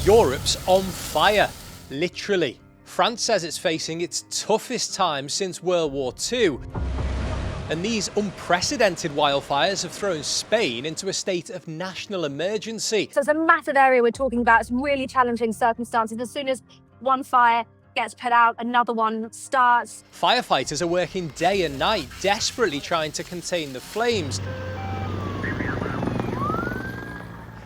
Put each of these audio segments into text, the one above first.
Europe's on fire, literally. France says it's facing its toughest time since World War II. And these unprecedented wildfires have thrown Spain into a state of national emergency. So it's a massive area we're talking about. It's really challenging circumstances. As soon as one fire gets put out, another one starts. Firefighters are working day and night, desperately trying to contain the flames.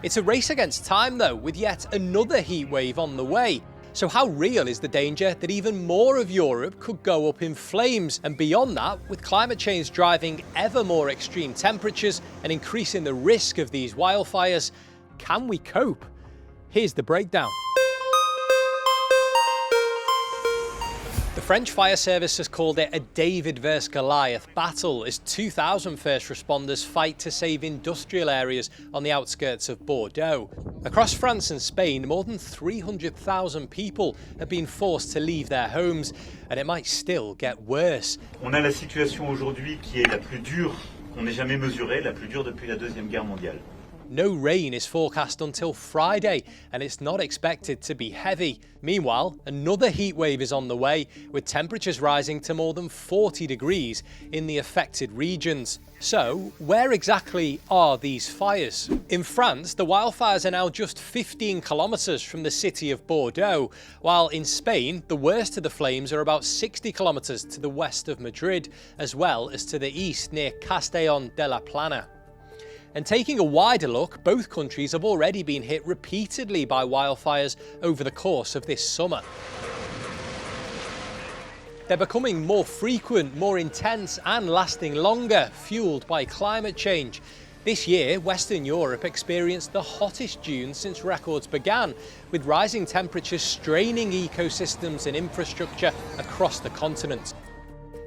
It's a race against time, though, with yet another heat wave on the way. So how real is the danger that even more of Europe could go up in flames? And beyond that, with climate change driving ever more extreme temperatures and increasing the risk of these wildfires, can we cope? Here's the breakdown. The French fire service has called it a David versus Goliath battle as 2,000 first responders fight to save industrial areas on the outskirts of Bordeaux. Across France and Spain, more than 300,000 people have been forced to leave their homes, and it might still get worse. On a la situation aujourd'hui qui est la plus dure qu'on ait jamais mesurée, la plus dure depuis la Deuxième Guerre mondiale. No rain is forecast until Friday, and it's not expected to be heavy. Meanwhile, another heat wave is on the way, with temperatures rising to more than 40 degrees in the affected regions. So, where exactly are these fires? In France, the wildfires are now just 15 kilometres from the city of Bordeaux, while in Spain, the worst of the flames are about 60 kilometres to the west of Madrid, as well as to the east near Castellón de la Plana. And taking a wider look, both countries have already been hit repeatedly by wildfires over the course of this summer. They're becoming more frequent, more intense and lasting longer, fueled by climate change. This year, Western Europe experienced the hottest June since records began, with rising temperatures straining ecosystems and infrastructure across the continent.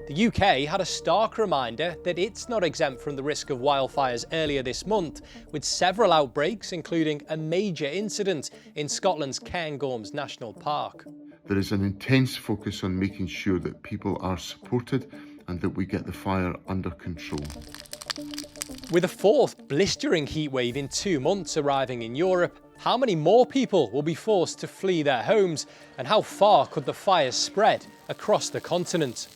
The UK had a stark reminder that it's not exempt from the risk of wildfires earlier this month, with several outbreaks, including a major incident in Scotland's Cairngorms National Park. There is an intense focus on making sure that people are supported and that we get the fire under control. With a fourth blistering heatwave in 2 months arriving in Europe, how many more people will be forced to flee their homes, and how far could the fires spread across the continent?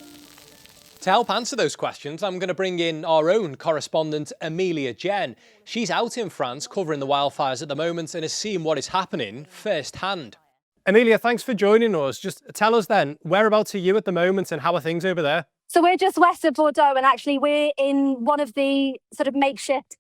To help answer those questions, I'm going to bring in our own correspondent, Amelia Jenne. She's out in France covering the wildfires at the moment and has seen what is happening firsthand. Amelia, thanks for joining us. Just tell us then, whereabouts are you at the moment and how are things over there? So we're just west of Bordeaux, and actually we're in one of the sort of makeshift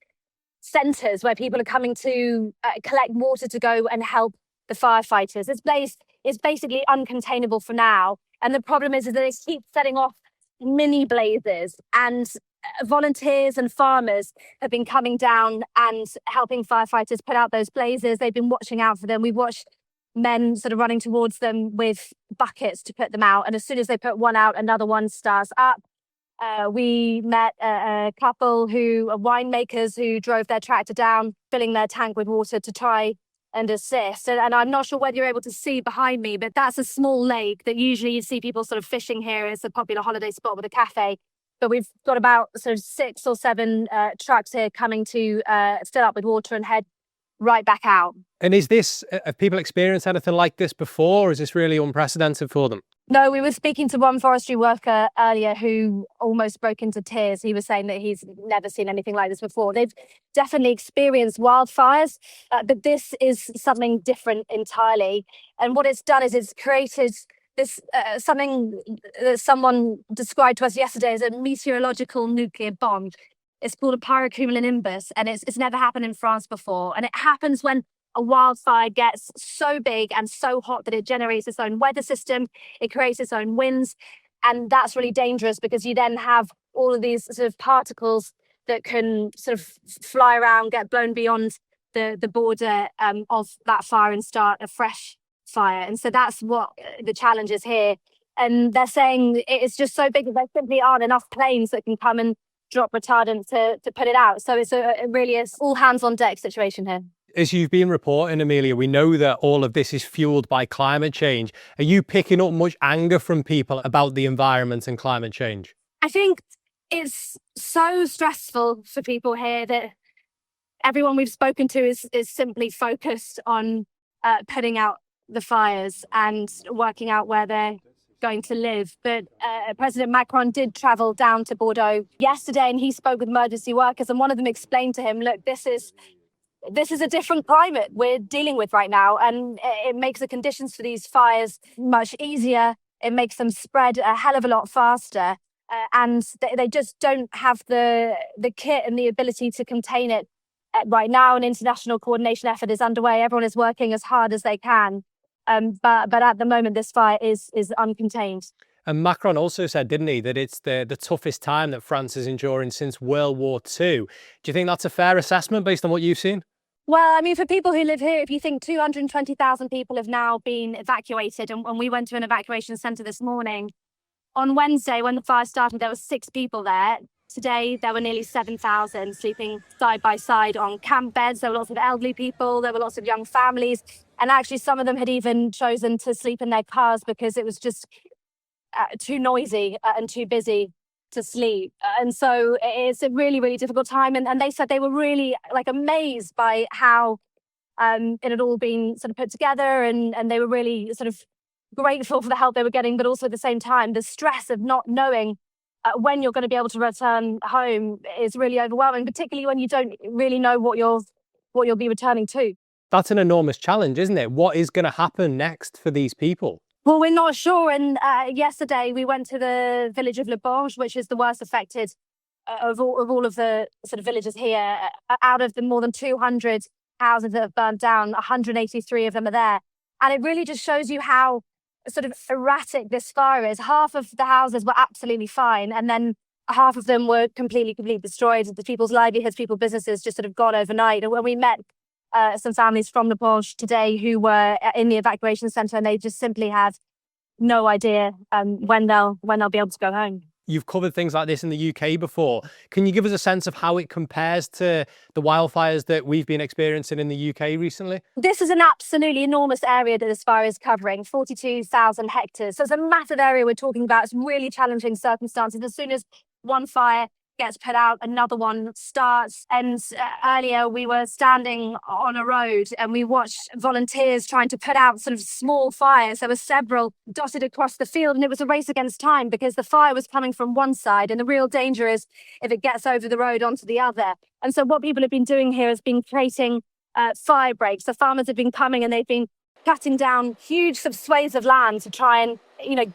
centres where people are coming to collect water to go and help the firefighters. This place is basically uncontainable for now. And the problem is that they keep setting off mini blazes, and volunteers and farmers have been coming down and helping firefighters put out those blazes. They've been watching out for them. We've watched men sort of running towards them with buckets to put them out, and as soon as they put one out, another one starts up. We met a couple who are winemakers who drove their tractor down, filling their tank with water to try and assist. And I'm not sure whether you're able to see behind me, but that's a small lake that usually you see people sort of fishing here. It's a popular holiday spot with a cafe. But we've got about sort of 6 or 7 trucks here coming to fill up with water and head right back out. And is this, have people experienced anything like this before, or is this really unprecedented for them? No, we were speaking to one forestry worker earlier who almost broke into tears. He was saying that he's never seen anything like this before. They've definitely experienced wildfires, but this is something different entirely. And what it's done is it's created this something that someone described to us yesterday as a meteorological nuclear bomb. It's called a pyrocumulonimbus, and it's never happened in France before. And it happens when a wildfire gets so big and so hot that it generates its own weather system, it creates its own winds, and that's really dangerous because you then have all of these sort of particles that can sort of fly around, get blown beyond the border of that fire and start a fresh fire. And so that's what the challenge is here. And they're saying it's just so big that there simply aren't enough planes that can come and drop retardant to put it out. So it really is all hands on deck situation here. As you've been reporting, Amelia, we know that all of this is fueled by climate change. Are you picking up much anger from people about the environment and climate change? I think it's so stressful for people here that everyone we've spoken to is simply focused on putting out the fires and working out where they're going to live. But President Macron did travel down to Bordeaux yesterday, and he spoke with emergency workers, and one of them explained to him, look, this is a different climate we're dealing with right now, and it makes the conditions for these fires much easier. It makes them spread a hell of a lot faster, and they just don't have the kit and the ability to contain it right now. An international coordination effort is underway. Everyone is working as hard as they can, but at the moment, this fire is uncontained. And Macron also said, didn't he, that it's the toughest time that France is enduring since World War II. Do you think that's a fair assessment based on what you've seen? Well, I mean, for people who live here, if you think 220,000 people have now been evacuated, and we went to an evacuation centre this morning. On Wednesday, when the fire started, there were 6 people there. Today, there were nearly 7,000 sleeping side by side on camp beds. There were lots of elderly people. There were lots of young families. And actually, some of them had even chosen to sleep in their cars because it was just too noisy and too busy to sleep. And so it's a really, really difficult time. And they said they were really amazed by how it had all been sort of put together, and they were really sort of grateful for the help they were getting, but also at the same time, the stress of not knowing when you're going to be able to return home is really overwhelming, particularly when you don't really know what you'll be returning to. That's an enormous challenge, isn't it? What is going to happen next for these people? Well, we're not sure. And yesterday we went to the village of Le Borge, which is the worst affected of all of the sort of villages here. Out of the more than 200 houses that have burned down, 183 of them are there. And it really just shows you how sort of erratic this fire is. Half of the houses were absolutely fine, and then half of them were completely destroyed. The people's livelihoods, people's businesses just sort of gone overnight. And when we met some families from Le Borge today who were in the evacuation centre, and they just simply had no idea when they'll be able to go home. You've covered things like this in the UK before. Can you give us a sense of how it compares to the wildfires that we've been experiencing in the UK recently? This is an absolutely enormous area that this fire is covering, 42,000 hectares. So it's a massive area we're talking about. It's really challenging circumstances. As soon as one fire gets put out, another one starts. And earlier we were standing on a road and we watched volunteers trying to put out sort of small fires. There were several dotted across the field, and it was a race against time because the fire was coming from one side, and the real danger is if it gets over the road onto the other. And so what people have been doing here has been creating fire breaks. The farmers have been coming and they've been cutting down huge sort of swathes of land to try and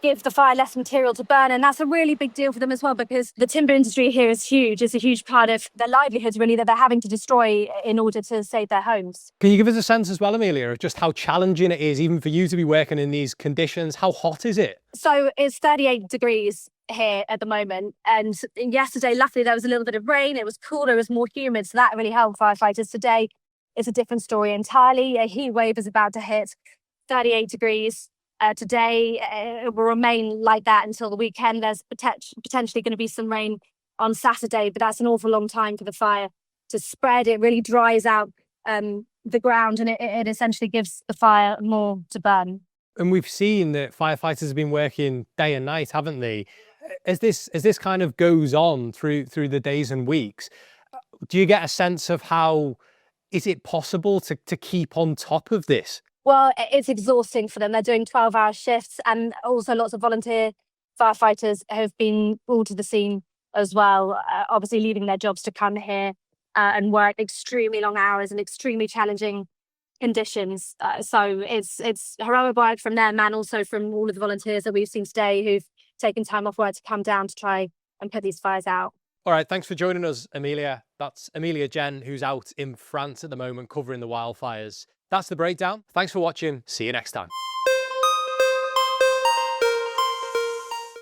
give the fire less material to burn. And that's a really big deal for them as well, because the timber industry here is huge. It's a huge part of their livelihoods, really, that they're having to destroy in order to save their homes. Can you give us a sense as well, Amelia, of just how challenging it is even for you to be working in these conditions? How hot is it? So it's 38 degrees here at the moment. And yesterday, luckily, there was a little bit of rain. It was cooler, it was more humid. So that really helped firefighters. Today, it's a different story entirely. A heat wave is about to hit 38 degrees. Today, it will remain like that until the weekend. There's potentially going to be some rain on Saturday, but that's an awful long time for the fire to spread. It really dries out the ground, and it essentially gives the fire more to burn. And we've seen that firefighters have been working day and night, haven't they? As this kind of goes on through the days and weeks, do you get a sense of how is it possible to keep on top of this? Well, it's exhausting for them. They're doing 12-hour shifts, and also lots of volunteer firefighters have been brought to the scene as well, obviously leaving their jobs to come here and work extremely long hours and extremely challenging conditions. So it's heroic work from them, and also from all of the volunteers that we've seen today who've taken time off work to come down to try and put these fires out. All right, thanks for joining us, Amelia. That's Amelia Jenne, who's out in France at the moment covering the wildfires. That's The Breakdown. Thanks for watching. See you next time.